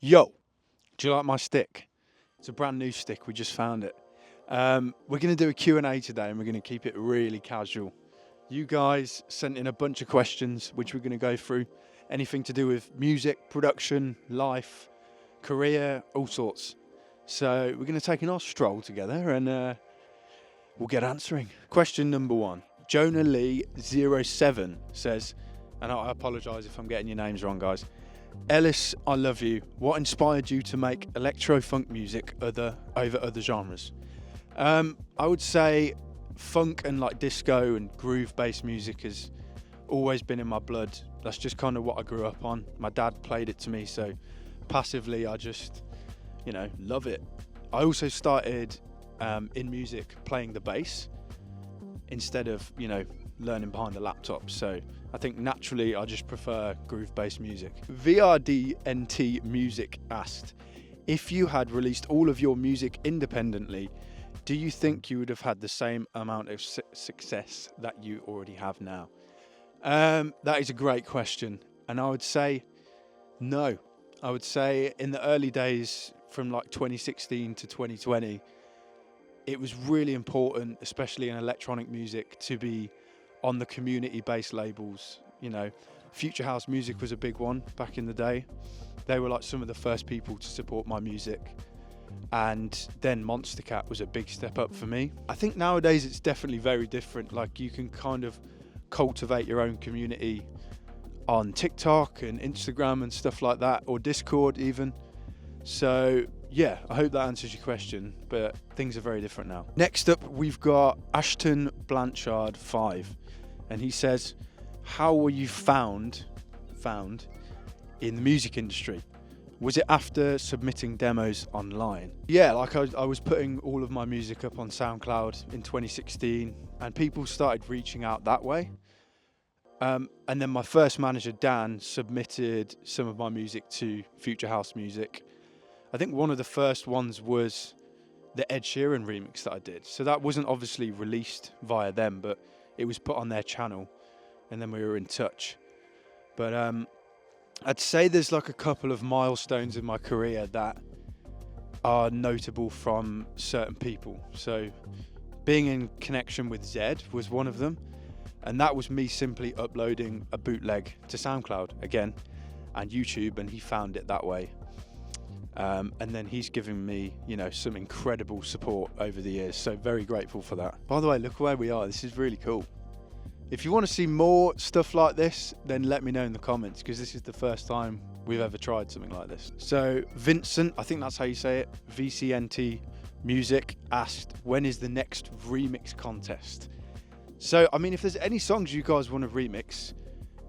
Yo, do you like my stick? It's a brand new stick, we just found it. We're going to do a Q&A today and we're going to keep it really casual. You guys sent in a bunch of questions which we're going to go through. Anything to do with music, production, life, career, all sorts. So we're going to take a nice stroll together and we'll get answering. Question number 1. Jonah Lee 07 says, and I apologise if I'm getting your names wrong, guys. Ellis, I love you. What inspired you to make electro-funk music over other genres? I would say funk and like disco and groove-based music has always been in my blood. That's just kind of what I grew up on. My dad played it to me, so passively I just, love it. I also started in music playing the bass instead of, learning behind a laptop. So I think naturally I just prefer groove-based music. VRDNT Music asked, if you had released all of your music independently, do you think you would have had the same amount of success that you already have now? That is a great question. And I would say no. I would say in the early days from like 2016 to 2020, it was really important, especially in electronic music, to be on the community-based labels. Future House Music was a big one back in the day. They were like some of the first people to support my music. And then Monster Cat was a big step up for me. I think nowadays it's definitely very different. Like you can kind of cultivate your own community on TikTok and Instagram and stuff like that, or Discord even. So yeah, I hope that answers your question, but things are very different now. Next up, we've got Ashton Blanchard 5, and he says, how were you found in the music industry? Was it after submitting demos online? Yeah, like I was putting all of my music up on SoundCloud in 2016, and people started reaching out that way. And then my first manager, Dan, submitted some of my music to Future House Music. I think one of the first ones was the Ed Sheeran remix that I did. So that wasn't obviously released via them, but it was put on their channel, and then we were in touch. But I'd say there's like a couple of milestones in my career that are notable from certain people. So being in connection with Zedd was one of them. And that was me simply uploading a bootleg to SoundCloud again and YouTube, and he found it that way. And then he's given me, some incredible support over the years. So very grateful for that. By the way, look where we are. This is really cool. If you want to see more stuff like this, then let me know in the comments, because this is the first time we've ever tried something like this. So Vincent, I think that's how you say it, VCNT Music asked, when is the next remix contest? So, if there's any songs you guys want to remix,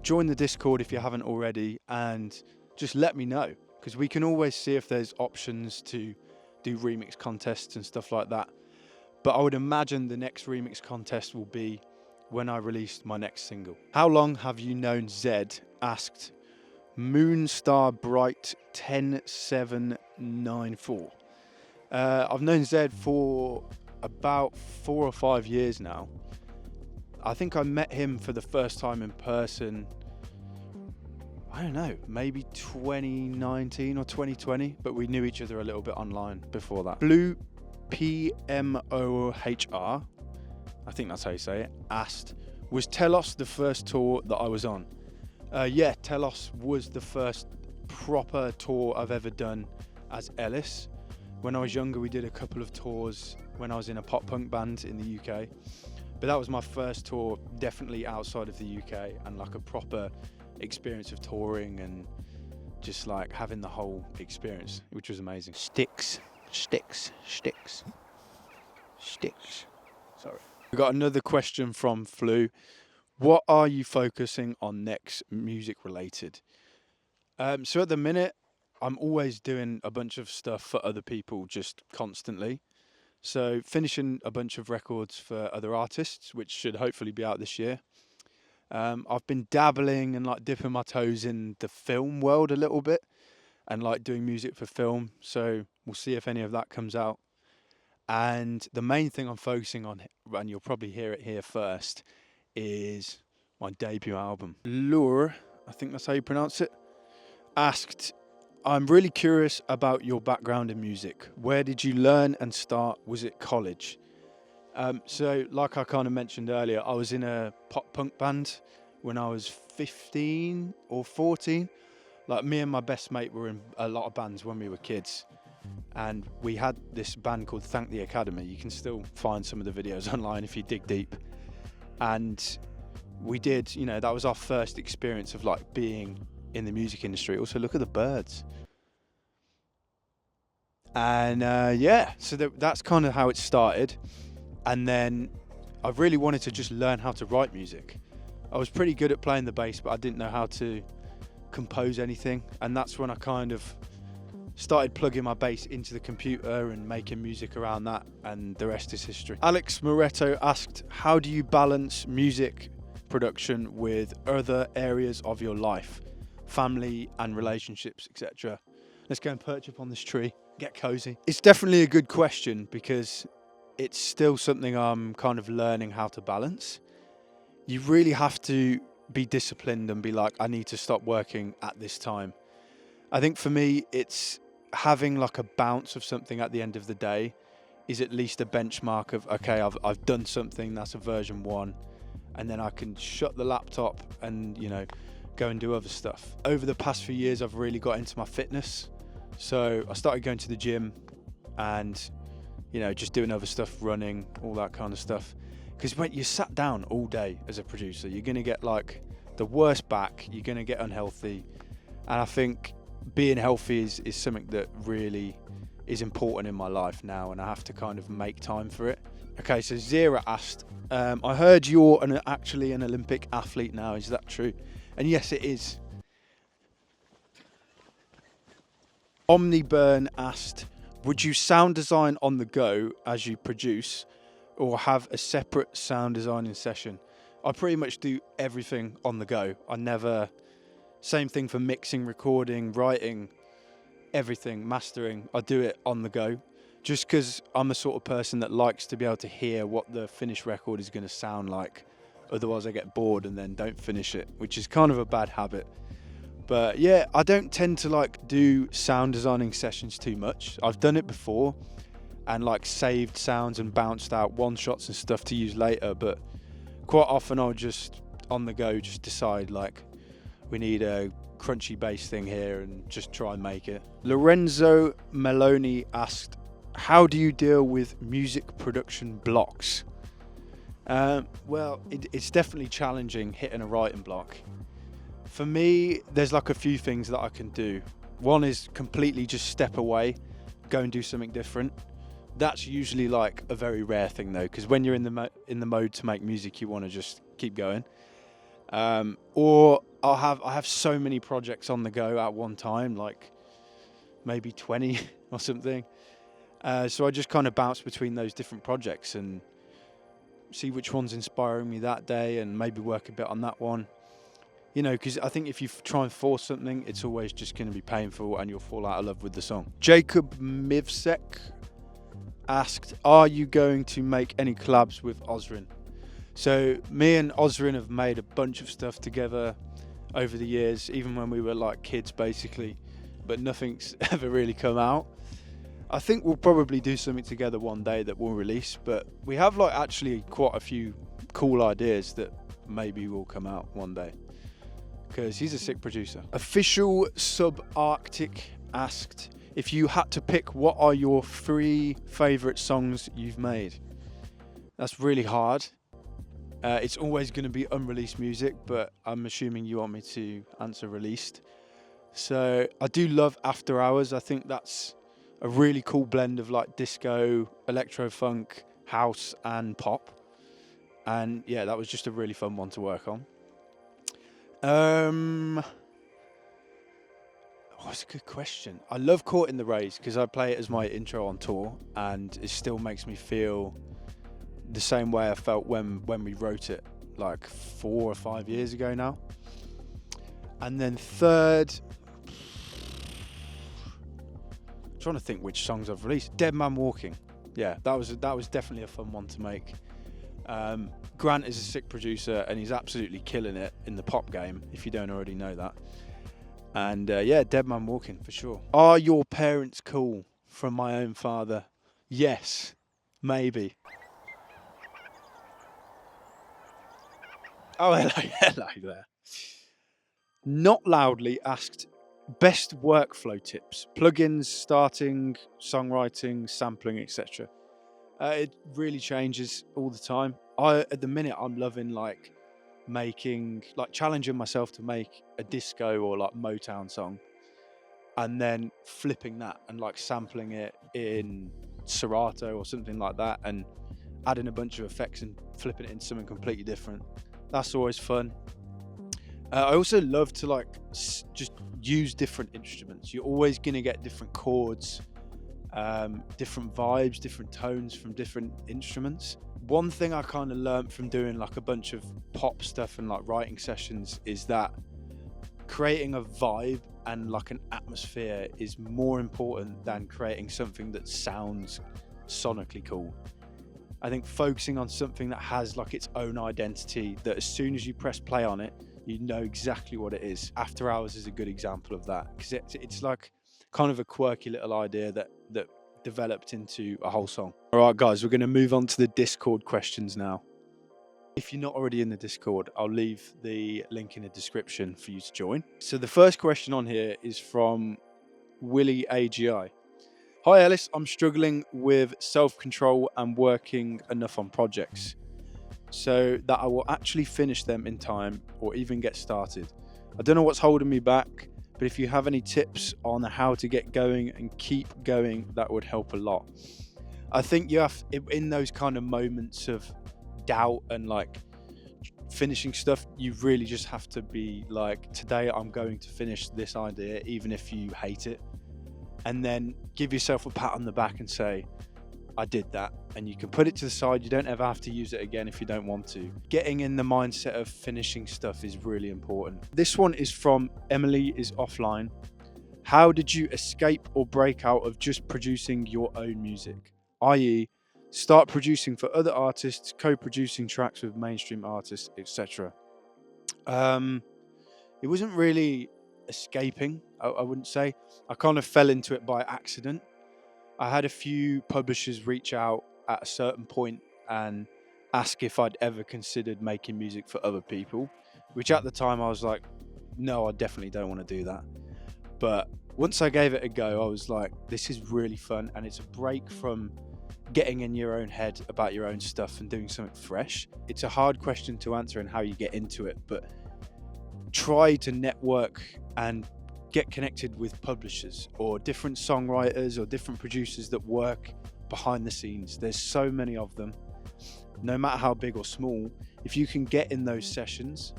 join the Discord if you haven't already, and just let me know, because we can always see if there's options to do remix contests and stuff like that. But I would imagine the next remix contest will be when I release my next single. How long have you known Zedd? Asked Moonstar Bright 10794. I've known Zedd for about 4 or 5 years now. I think I met him for the first time in person, I don't know, maybe 2019 or 2020, but we knew each other a little bit online before that. Blue PMOHR, I think that's how you say it, asked, was Telos the first tour that I was on? Yeah, Telos was the first proper tour I've ever done as Ellis. When I was younger, we did a couple of tours when I was in a pop punk band in the UK. But that was my first tour, definitely outside of the UK, and like a proper experience of touring and just like having the whole experience, which was amazing. Sticks. Sorry. We got another question from Flu. What are you focusing on next, music related? So at the minute, I'm always doing a bunch of stuff for other people, just constantly. So finishing a bunch of records for other artists, which should hopefully be out this year. I've been dabbling and like dipping my toes in the film world a little bit and like doing music for film. So we'll see if any of that comes out. And the main thing I'm focusing on, and you'll probably hear it here first, is my debut album. Lure, I think that's how you pronounce it, asked, I'm really curious about your background in music. Where did you learn and start? Was it college? So like I kind of mentioned earlier, I was in a pop punk band when I was 15 or 14. Like me and my best mate were in a lot of bands when we were kids. And we had this band called Thank the Academy. You can still find some of the videos online if you dig deep. And we did, that was our first experience of like being in the music industry. Also, look at the birds. And so that's kind of how it started. And then I really wanted to just learn how to write music. I was pretty good at playing the bass, but I didn't know how to compose anything. And that's when I kind of started plugging my bass into the computer and making music around that, and the rest is history. Alex Moretto asked, how do you balance music production with other areas of your life, family and relationships, etc.? Let's go and perch up on this tree, get cozy. It's definitely a good question because it's still something I'm kind of learning how to balance. You really have to be disciplined and be like, I need to stop working at this time. I think for me, it's having like a bounce of something at the end of the day is at least a benchmark of, okay, I've done something, that's a version 1, and then I can shut the laptop and, go and do other stuff. Over the past few years, I've really got into my fitness. So I started going to the gym and, just doing other stuff, running, all that kind of stuff. Because when you sat down all day as a producer, you're going to get like the worst back, you're going to get unhealthy. And I think being healthy is something that really is important in my life now, and I have to kind of make time for it. Okay, so Zira asked, I heard you're actually an Olympic athlete now, is that true? And yes, it is. Omniburn asked, would you sound design on the go as you produce, or have a separate sound designing session? I pretty much do everything on the go. Same thing for mixing, recording, writing, everything, mastering. I do it on the go, just because I'm the sort of person that likes to be able to hear what the finished record is going to sound like. Otherwise I get bored and then don't finish it, which is kind of a bad habit. But yeah, I don't tend to do sound designing sessions too much. I've done it before and saved sounds and bounced out one shots and stuff to use later, but quite often I'll just on the go just decide we need a crunchy bass thing here and just try and make it. Lorenzo Meloni asked, how do you deal with music production blocks? Well, it's definitely challenging hitting a writing block. For me, there's a few things that I can do. One is completely just step away, go and do something different. That's usually a very rare thing though, because when you're in the mode to make music, you want to just keep going. Or I have so many projects on the go at one time, maybe 20 or something. So I just kind of bounce between those different projects and see which one's inspiring me that day and maybe work a bit on that one. Because I think if you try and force something, it's always just going to be painful and you'll fall out of love with the song. Jacob Mivsek asked, are you going to make any collabs with Ozrin? So me and Ozrin have made a bunch of stuff together over the years, even when we were kids basically, but nothing's ever really come out. I think we'll probably do something together one day that we'll release, but we have actually quite a few cool ideas that maybe will come out one day, because he's a sick producer. Official Subarctic asked, if you had to pick, what are your 3 favourite songs you've made? That's really hard. It's always going to be unreleased music, but I'm assuming you want me to answer released. So I do love After Hours. I think that's a really cool blend of disco, electro funk, house and pop. And yeah, that was just a really fun one to work on. That's a good question. I love Caught in the Rays because I play it as my intro on tour, and it still makes me feel the same way I felt when we wrote it 4 or 5 years ago now. And then third, I'm trying to think which songs I've released. Dead Man Walking. Yeah, that was definitely a fun one to make. Grant is a sick producer and he's absolutely killing it in the pop game, if you don't already know that. And yeah, Dead Man Walking for sure. Are your parents cool? From my own father. Yes, maybe. Oh, hello, hello there. Not loudly asked, best workflow tips, plugins, starting, songwriting, sampling, etc. It really changes all the time. At the minute, I'm loving like challenging myself to make a disco or like Motown song, and then flipping that and like sampling it in Serato or something like that, and adding a bunch of effects and flipping it into something completely different. That's always fun. I also love to like just use different instruments. You're always gonna get different chords, different vibes, different tones from different instruments. One thing I kind of learned from doing like a bunch of pop stuff and like writing sessions is that creating a vibe and like an atmosphere is more important than creating something that sounds sonically cool. I think focusing on something that has like its own identity, that as soon as you press play on it, you know exactly what it is. After Hours is a good example of that, because it's like kind of a quirky little idea that developed into a whole song. All right, guys, we're going to move on to the Discord questions now. If you're not already in the Discord, I'll leave the link in the description for you to join. So the first question on here is from Willie AGI. Hi Ellis, I'm struggling with self-control and working enough on projects so that I will actually finish them in time or even get started. I don't know what's holding me back, but if you have any tips on how to get going and keep going, that would help a lot. I think you have, in those kind of moments of doubt and like finishing stuff, you really just have to be like, today I'm going to finish this idea even if you hate it, and then give yourself a pat on the back and say, I did that. And you can put it to the side. You don't ever have to use it again if you don't want to. Getting in the mindset of finishing stuff is really important. This one is from Emily is Offline. How did you escape or break out of just producing your own music? i.e., start producing for other artists, co-producing tracks with mainstream artists, etc. It wasn't really escaping, I wouldn't say. I kind of fell into it by accident. I had a few publishers reach out at a certain point and ask if I'd ever considered making music for other people, which at the time I was like, no, I definitely don't want to do that. But once I gave it a go, I was like, this is really fun, and it's a break from getting in your own head about your own stuff and doing something fresh. It's a hard question to answer and how you get into it, but try to network and get connected with publishers or different songwriters or different producers that work behind the scenes. There's so many of them, no matter how big or small. If you can get in those sessions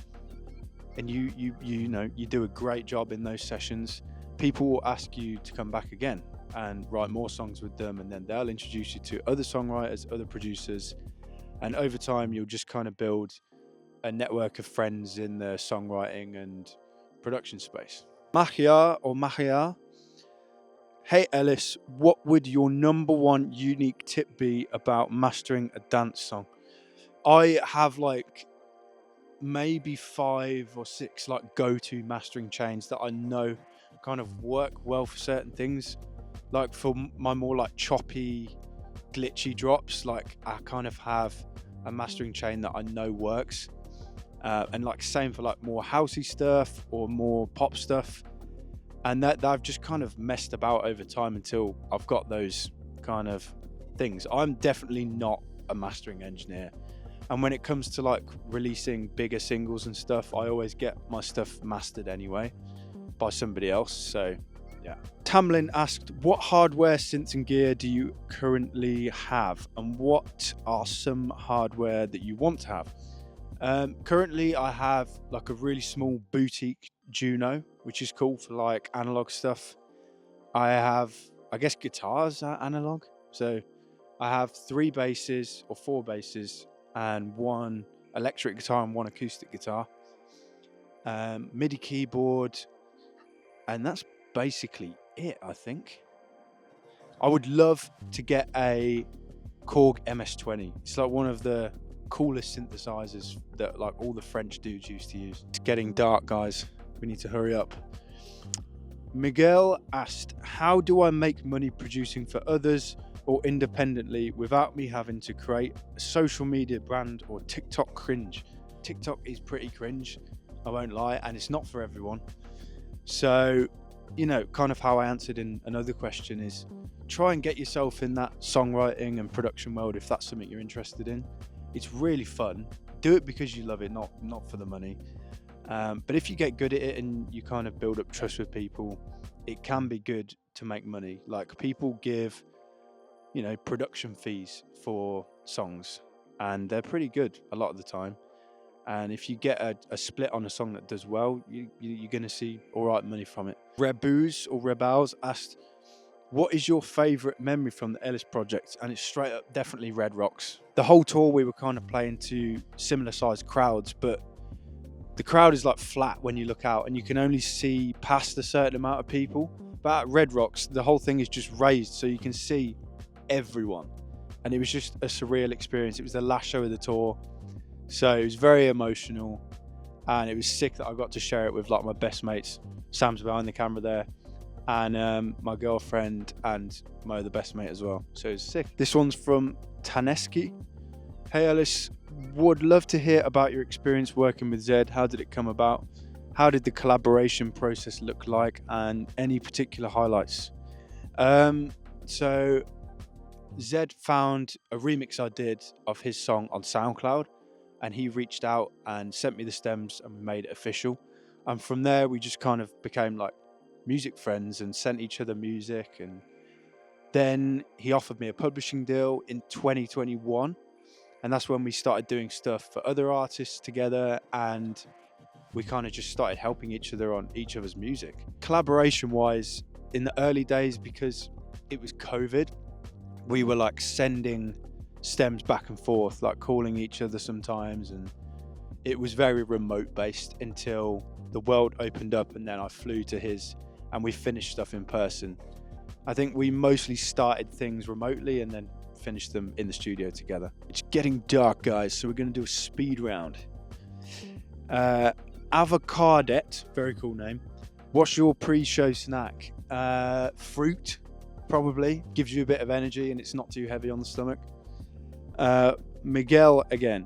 and you do a great job in those sessions, people will ask you to come back again and write more songs with them, and then they'll introduce you to other songwriters, other producers, and over time you'll just kind of build a network of friends in the songwriting and production space. Mahia, hey Ellis, what would your number one unique tip be about mastering a dance song? I have like maybe 5 or 6 like go-to mastering chains that I know kind of work well for certain things. Like for my more like choppy, glitchy drops, like I kind of have a mastering chain that I know works. And like same for like more housey stuff or more pop stuff, and that I've just kind of messed about over time until I've got those kind of things. I'm definitely not a mastering engineer, and when it comes to like releasing bigger singles and stuff, I always get my stuff mastered anyway by somebody else. So yeah. Tamlin asked, what hardware, synths and gear do you currently have, and what are some hardware that you want to have? Currently I have like a really small boutique Juno, which is cool for like analog stuff. I have, I guess, guitars are analog, so I have 3 basses or 4 basses and 1 electric guitar and 1 acoustic guitar, MIDI keyboard, and that's basically it. I think I would love to get a Korg MS-20. It's like one of the coolest synthesizers that like all the French dudes used to use. It's getting dark, guys. We need to hurry up. Miguel asked, how do I make money producing for others or independently without me having to create a social media brand or TikTok cringe? TikTok is pretty cringe, I won't lie, and it's not for everyone. So, kind of how I answered in another question is try and get yourself in that songwriting and production world if that's something you're interested in. It's really fun. Do it because you love it, not for the money. But if you get good at it and you kind of build up trust with people, it can be good to make money. Like, people give, production fees for songs, and they're pretty good a lot of the time. And if you get a split on a song that does well, you're going to see all right money from it. Rebus or Rebels asked, what is your favourite memory from the Ellis project? And it's straight up definitely Red Rocks. The whole tour we were kind of playing to similar sized crowds, but the crowd is like flat when you look out and you can only see past a certain amount of people. But at Red Rocks, the whole thing is just raised so you can see everyone. And it was just a surreal experience. It was the last show of the tour. So it was very emotional, and it was sick that I got to share it with like my best mates. Sam's behind the camera there, and my girlfriend and my other best mate as well. So it was sick. This one's from Taneski. Hey Ellis, would love to hear about your experience working with Zedd. How did it come about? How did the collaboration process look like, and any particular highlights? So Zedd found a remix I did of his song on SoundCloud, and he reached out and sent me the stems, and we made it official. And from there, we just kind of became like music friends and sent each other music. And then he offered me a publishing deal in 2021. And that's when we started doing stuff for other artists together. And we kind of just started helping each other on each other's music. Collaboration wise, in the early days, because it was COVID, we were like sending stems back and forth, like calling each other sometimes, and it was very remote based until the world opened up, and then I flew to his and we finished stuff in person. I think we mostly started things remotely and then finished them in the studio together. It's getting dark, guys, so we're going to do a speed round. Avocadet, very cool name. What's your pre-show snack? Fruit, probably. Gives you a bit of energy and it's not too heavy on the stomach. Miguel again.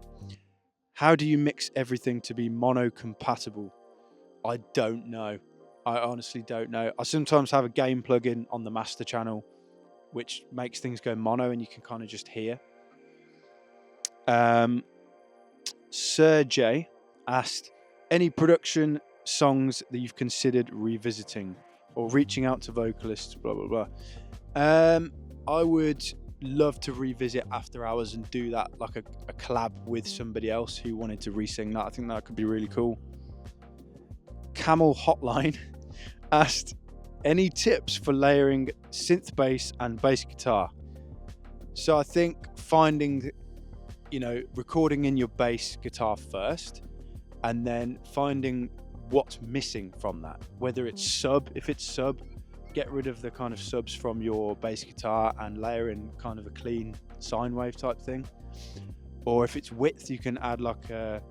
How do you mix everything to be mono compatible? I don't know. I honestly don't know. I sometimes have a game plugin on the master channel which makes things go mono and you can kind of just hear. Sergey asked, any production songs that you've considered revisiting or reaching out to vocalists, blah, blah, blah. I would love to revisit After Hours and do that like a collab with somebody else who wanted to re-sing that. I think that could be really cool. Camel Hotline asked, any tips for layering synth bass and bass guitar? So I think finding, recording in your bass guitar first, and then finding what's missing from that. Whether it's sub, if it's sub, get rid of the kind of subs from your bass guitar and layer in kind of a clean sine wave type thing. Or if it's width, you can add like a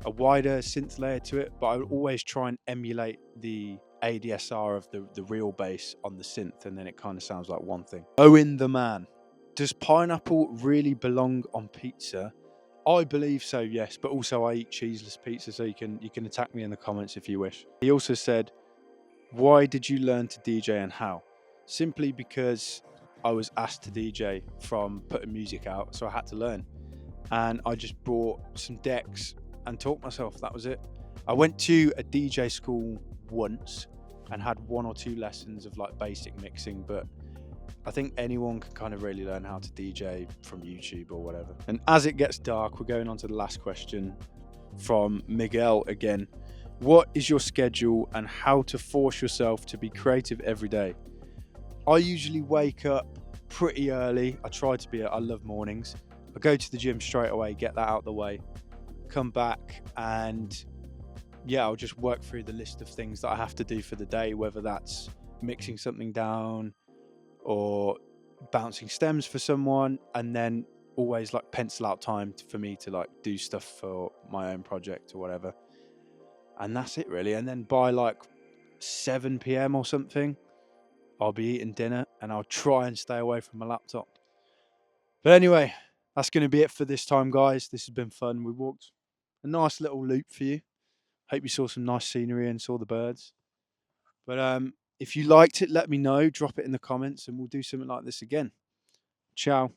wider synth layer to it. But I would always try and emulate the ADSR of the real bass on the synth, and then it kind of sounds like one thing. Owen the Man. Does pineapple really belong on pizza? I believe so, yes, but also I eat cheeseless pizza, so you can attack me in the comments if you wish. He also said, why did you learn to DJ and how? Simply because I was asked to DJ from putting music out, so I had to learn. And I just brought some decks and taught myself, that was it. I went to a DJ school once and had 1 or 2 lessons of like basic mixing, but I think anyone can kind of really learn how to DJ from YouTube or whatever. And as it gets dark, we're going on to the last question from Miguel again. What is your schedule and how to force yourself to be creative every day? I usually wake up pretty early. I try to be, I love mornings. I go to the gym straight away, get that out of the way, come back, and I'll just work through the list of things that I have to do for the day, whether that's mixing something down or bouncing stems for someone, and then always like pencil out time for me to like do stuff for my own project or whatever. And that's it really. And then by like 7 p.m. or something, I'll be eating dinner and I'll try and stay away from my laptop. But anyway, that's going to be it for this time, guys. This has been fun. We walked a nice little loop for you. Hope you saw some nice scenery and saw the birds. But if you liked it, let me know. Drop it in the comments and we'll do something like this again. Ciao.